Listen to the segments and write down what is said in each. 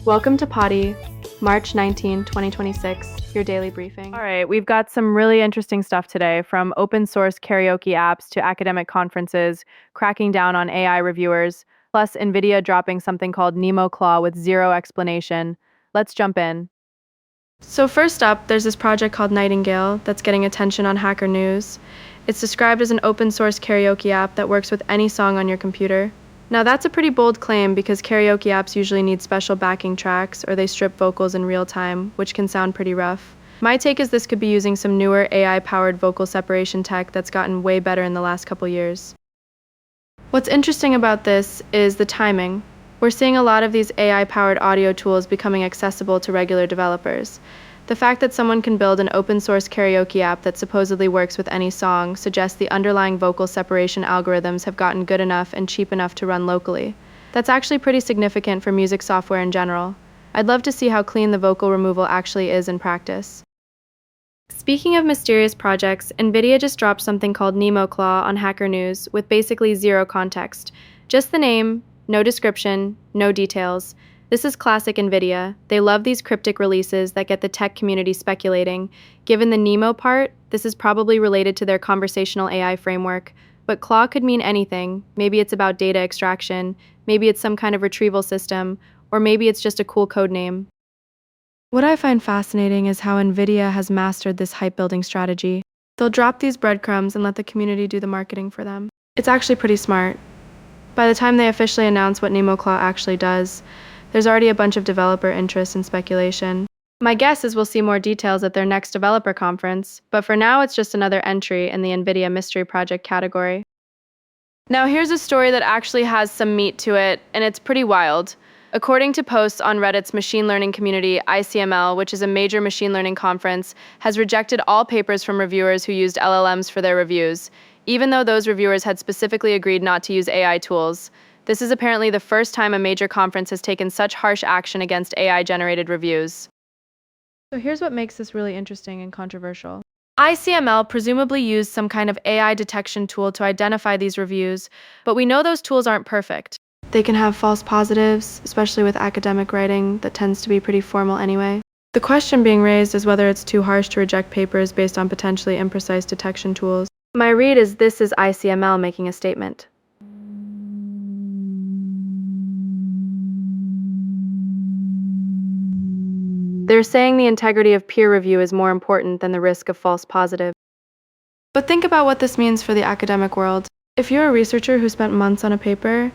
Welcome to Potty, March 19, 2026, your daily briefing. All right, we've got some really interesting stuff today, from open source karaoke apps to academic conferences, cracking down on AI reviewers, plus Nvidia dropping something called NemoClaw with zero explanation. Let's jump in. So first up, there's this project called Nightingale that's getting attention on Hacker News. It's described as an open source karaoke app that works with any song on your computer. Now that's a pretty bold claim because karaoke apps usually need special backing tracks or they strip vocals in real time, which can sound pretty rough. My take is this could be using some newer AI-powered vocal separation tech that's gotten way better in the last couple years. What's interesting about this is the timing. We're seeing a lot of these AI-powered audio tools becoming accessible to regular developers. The fact that someone can build an open-source karaoke app that supposedly works with any song suggests the underlying vocal separation algorithms have gotten good enough and cheap enough to run locally. That's actually pretty significant for music software in general. I'd love to see how clean the vocal removal actually is in practice. Speaking of mysterious projects, Nvidia just dropped something called NemoClaw on Hacker News with basically zero context. Just the name, no description, no details. This is classic Nvidia. They love these cryptic releases that get the tech community speculating. Given the Nemo part, this is probably related to their conversational AI framework, but Claw could mean anything. Maybe it's about data extraction, maybe it's some kind of retrieval system, or maybe it's just a cool code name. What I find fascinating is how Nvidia has mastered this hype-building strategy. They'll drop these breadcrumbs and let the community do the marketing for them. It's actually pretty smart. By the time they officially announce what NemoClaw actually does, there's already a bunch of developer interest and speculation. My guess is we'll see more details at their next developer conference, but for now it's just another entry in the Nvidia Mystery Project category. Now here's a story that actually has some meat to it, and it's pretty wild. According to posts on Reddit's machine learning community, ICML, which is a major machine learning conference, has rejected all papers from reviewers who used LLMs for their reviews, even though those reviewers had specifically agreed not to use AI tools. This is apparently the first time a major conference has taken such harsh action against AI-generated reviews. So here's what makes this really interesting and controversial. ICML presumably used some kind of AI detection tool to identify these reviews, but we know those tools aren't perfect. They can have false positives, especially with academic writing that tends to be pretty formal anyway. The question being raised is whether it's too harsh to reject papers based on potentially imprecise detection tools. My read is this is ICML making a statement. They're saying the integrity of peer review is more important than the risk of false positive. But think about what this means for the academic world. If you're a researcher who spent months on a paper,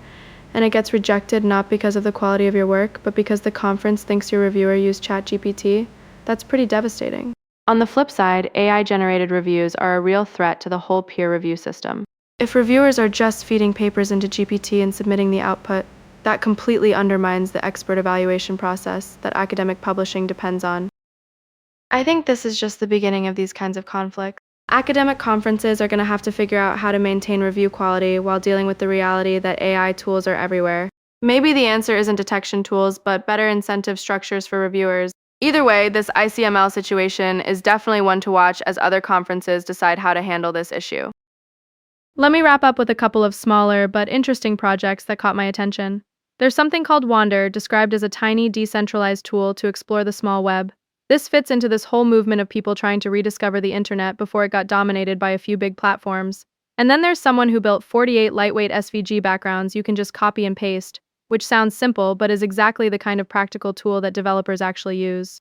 and it gets rejected not because of the quality of your work, but because the conference thinks your reviewer used ChatGPT, that's pretty devastating. On the flip side, AI-generated reviews are a real threat to the whole peer review system. If reviewers are just feeding papers into GPT and submitting the output, that completely undermines the expert evaluation process that academic publishing depends on. I think this is just the beginning of these kinds of conflicts. Academic conferences are going to have to figure out how to maintain review quality while dealing with the reality that AI tools are everywhere. Maybe the answer isn't detection tools, but better incentive structures for reviewers. Either way, this ICML situation is definitely one to watch as other conferences decide how to handle this issue. Let me wrap up with a couple of smaller but interesting projects that caught my attention. There's something called Wander, described as a tiny, decentralized tool to explore the small web. This fits into this whole movement of people trying to rediscover the internet before it got dominated by a few big platforms. And then there's someone who built 48 lightweight SVG backgrounds you can just copy and paste, which sounds simple but is exactly the kind of practical tool that developers actually use.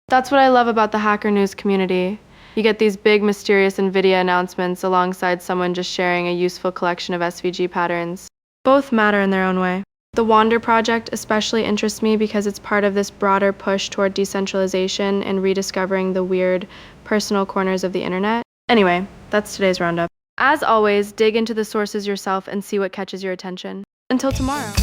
That's what I love about the Hacker News community. You get these big, mysterious Nvidia announcements alongside someone just sharing a useful collection of SVG patterns. Both matter in their own way. The Wander project especially interests me because it's part of this broader push toward decentralization and rediscovering the weird, personal corners of the internet. Anyway, that's today's roundup. As always, dig into the sources yourself and see what catches your attention. Until tomorrow.